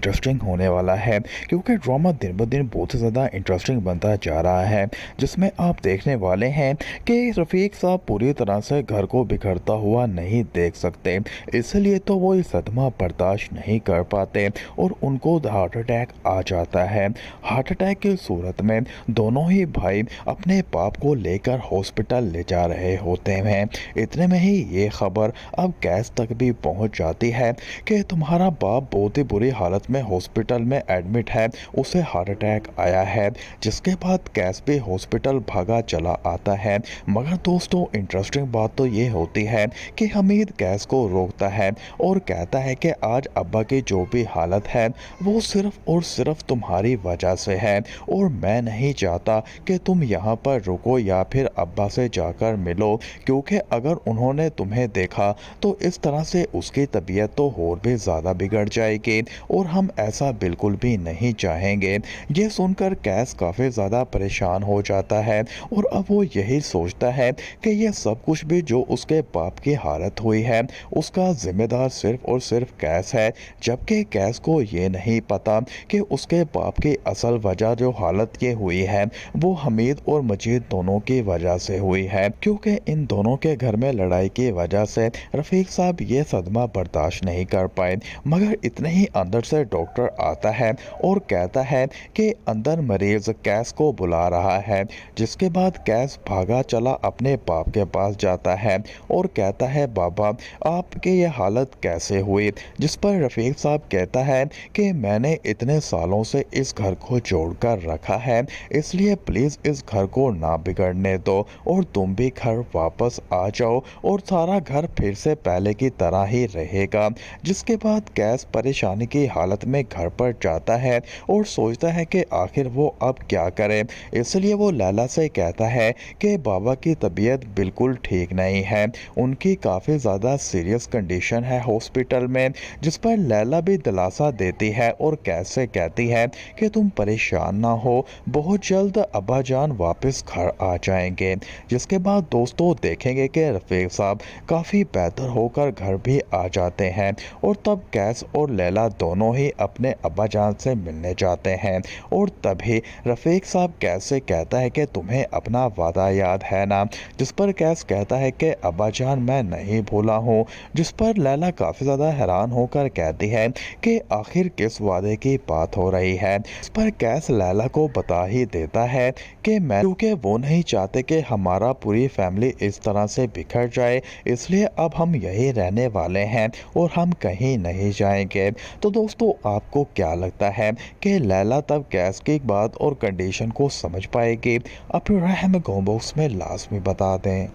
Interesting होने वाला है क्योंकि ड्रामा दिन ब दिन बहुत ही ज़्यादा इंटरेस्टिंग बनता जा रहा है जिसमें आप देखने वाले हैं कि रफ़ीक साहब पूरी तरह से घर को बिखरता हुआ नहीं देख सकते, इसलिए तो वो ये सदमा बर्दाश्त नहीं कर पाते और उनको हार्ट अटैक आ जाता है। हार्ट अटैक की सूरत में दोनों ही भाई अपने बाप को लेकर हॉस्पिटल ले जा रहे होते हैं। इतने में ही ये खबर अब कैस तक भी पहुंच जाती है कि तुम्हारा बाप बहुत ही बुरी हालत में हॉस्पिटल में एडमिट है, उसे हार्ट अटैक आया है। जिसके बाद कैस भी हॉस्पिटल भागा चला आता है। मगर दोस्तों इंटरेस्टिंग बात तो ये होती है कि हमीद कैस को रोकता है और कहता है कि आज अब्बा की जो भी हालत है वो सिर्फ और सिर्फ तुम्हारी वजह से है और मैं नहीं चाहता कि तुम यहाँ पर रुको या फिर अब्बा से जाकर मिलो, क्योंकि अगर उन्होंने तुम्हें देखा तो इस तरह से उसकी तबीयत तो और भी ज़्यादा बिगड़ जाएगी और हम ऐसा बिल्कुल भी नहीं चाहेंगे। ये सुनकर कैस काफ़ी ज़्यादा परेशान हो जाता है और अब वो यही सोचता है कि ये सब कुछ भी जो उसके बाप की हालत हुई है उसका जिम्मेदार सिर्फ और सिर्फ कैस है, जबकि कैस को ये नहीं पता कि उसके बाप की असल वजह जो हालत ये हुई है वो हमीद और मजीद दोनों की वजह से हुई है, क्योंकि इन दोनों के घर में लड़ाई की वजह से रफ़ीक साहब ये सदमा बर्दाश्त नहीं कर पाए। मगर इतने ही अंदर से डॉक्टर आता है और कहता है कि अंदर मरीज कैस को बुला रहा है। जिसके बाद कैस भागा चला अपने बाप के पास जाता है और कहता है बाबा आपके ये हालत कैसे हुई, जिस पर रफ़ीक साहब कहता है कि मैंने इतने सालों से इस घर को जोड़ कर रखा है, इसलिए प्लीज़ इस घर को ना बिगड़ने दो और तुम भी घर वापस आ जाओ और सारा घर फिर से पहले की तरह ही रहेगा। जिसके बाद कैस परेशानी की हालत में घर पर जाता है और सोचता है कि आखिर वो अब क्या करे, इसलिए वो लैला से कहता है कि बाबा की तबीयत बिल्कुल ठीक नहीं है, उनकी काफ़ी ज़्यादा सीरियस कंडीशन है हॉस्पिटल में। जिस पर लैला भी दिलासा देती है और कैस से कहती है कि तुम परेशान ना हो, बहुत जल्द अब्बा जान वापस घर आ जाएंगे। जिसके बाद दोस्तों देखेंगे कि रफ़ीक साहब काफ़ी बेहतर होकर घर भी आ जाते हैं और तब कैस और लैला दोनों ही अपने अब्बा जान से मिलने जाते हैं और तभी रफ़ीक साहब कैस से कहता है कि तुम्हें अपना वादा याद है ना, जिस पर कैस कहता है कि अब्बा जान मैं नहीं भूला हूँ। जिस पर लैला काफ़ी ज़्यादा हैरान होकर कहती है कि आखिर किस वादे की बात हो रही है। इस पर कैस लैला को बता ही देता है कि मैं क्योंकि वो नहीं चाहते कि हमारा पूरी फैमिली इस तरह से बिखर जाए, इसलिए अब हम यही रहने वाले हैं और हम कहीं नहीं जाएंगे। तो दोस्तों आपको क्या लगता है कि लैला तब कैस की बात और कंडीशन को समझ पाएगी? अपनी राय हमें कमेंट बॉक्स में लाजमी बता दें।